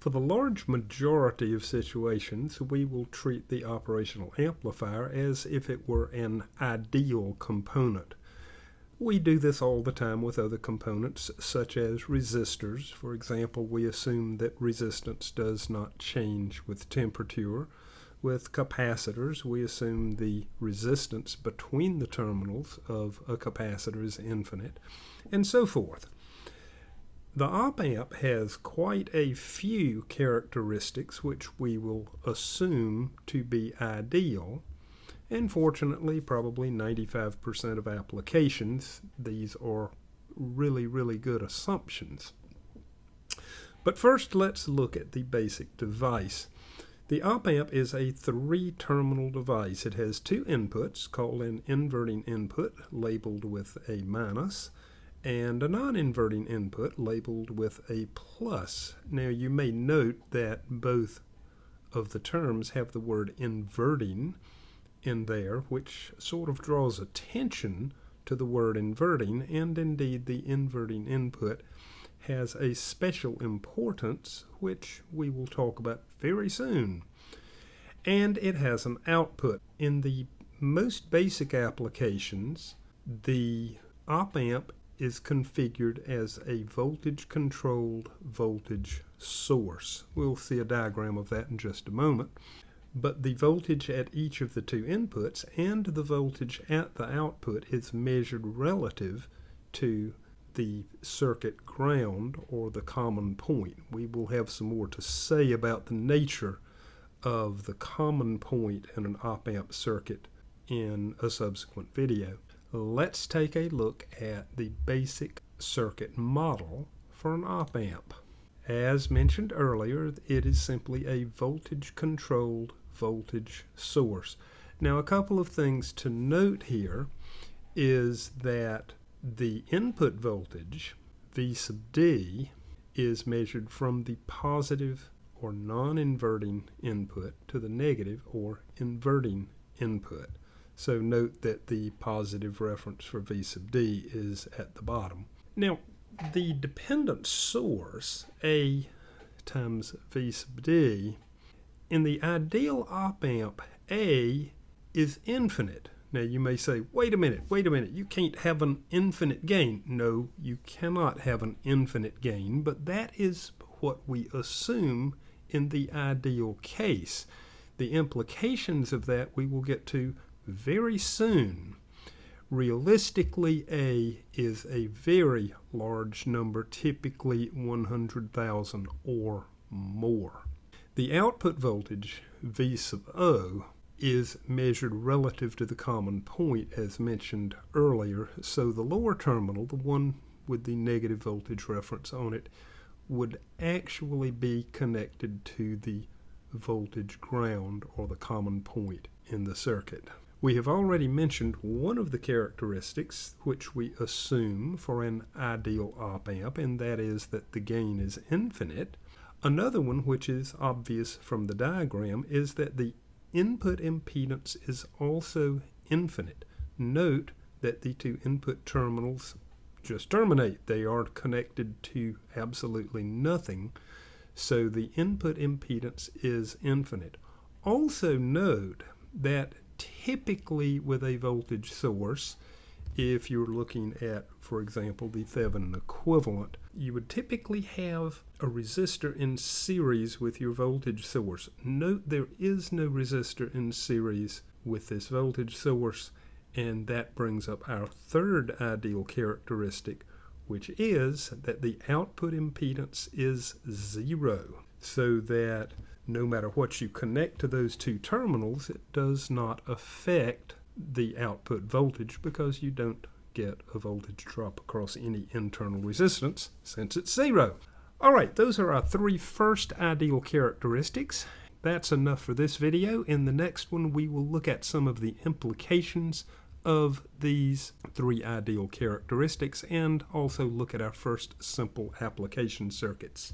For the large majority of situations, we will treat the operational amplifier as if it were an ideal component. We do this all the time with other components, such as resistors. For example, we assume that resistance does not change with temperature. With capacitors, we assume the resistance between the terminals of a capacitor is infinite, and so forth. The OpAmp has quite a few characteristics which we will assume to be ideal, and fortunately, probably 95% of applications, these are really good assumptions. But first, let's look at the basic device. The OpAmp is a 3-terminal device. It has 2 inputs, called an inverting input, labeled with a minus, and a non-inverting input labeled with a plus. Now you may note that both of the terms have the word inverting in there, which sort of draws attention to the word inverting, and indeed the inverting input has a special importance, which we will talk about very soon. And it has an output. In the most basic applications, the OpAmp is configured as a voltage-controlled voltage source. We'll see a diagram of that in just a moment. But the voltage at each of the 2 inputs and the voltage at the output is measured relative to the circuit ground, or the common point. We will have some more to say about the nature of the common point in an OpAmp circuit in a subsequent video. Let's take a look at the basic circuit model for an OpAmp. As mentioned earlier, it is simply a voltage-controlled voltage source. Now, a couple of things to note here is that the input voltage, V sub D, is measured from the positive or non-inverting input to the negative or inverting input. So note that the positive reference for V sub D is at the bottom. Now, the dependent source, A times V sub D, in the ideal OpAmp, A is infinite. Now you may say, wait a minute, you can't have an infinite gain. No, you cannot have an infinite gain, but that is what we assume in the ideal case. The implications of that we will get to very soon. Realistically, A is a very large number, typically 100,000 or more. The output voltage, V sub O, is measured relative to the common point as mentioned earlier, so the lower terminal, the one with the negative voltage reference on it, would actually be connected to the voltage ground, or the common point in the circuit. We have already mentioned one of the characteristics which we assume for an ideal OpAmp, and that is that the gain is infinite. Another one, which is obvious from the diagram, is that the input impedance is also infinite. Note that the 2 input terminals just terminate. They are connected to absolutely nothing, so the input impedance is infinite. Also note that typically with a voltage source, if you're looking at, for example, the Thevenin equivalent, you would typically have a resistor in series with your voltage source. Note there is no resistor in series with this voltage source, and that brings up our third ideal characteristic, which is that the output impedance is 0, so that no matter what you connect to those 2 terminals, it does not affect the output voltage, because you don't get a voltage drop across any internal resistance since it's 0. Alright, those are our 3 first ideal characteristics. That's enough for this video. In the next one, we will look at some of the implications of these 3 ideal characteristics, and also look at our first simple application circuits.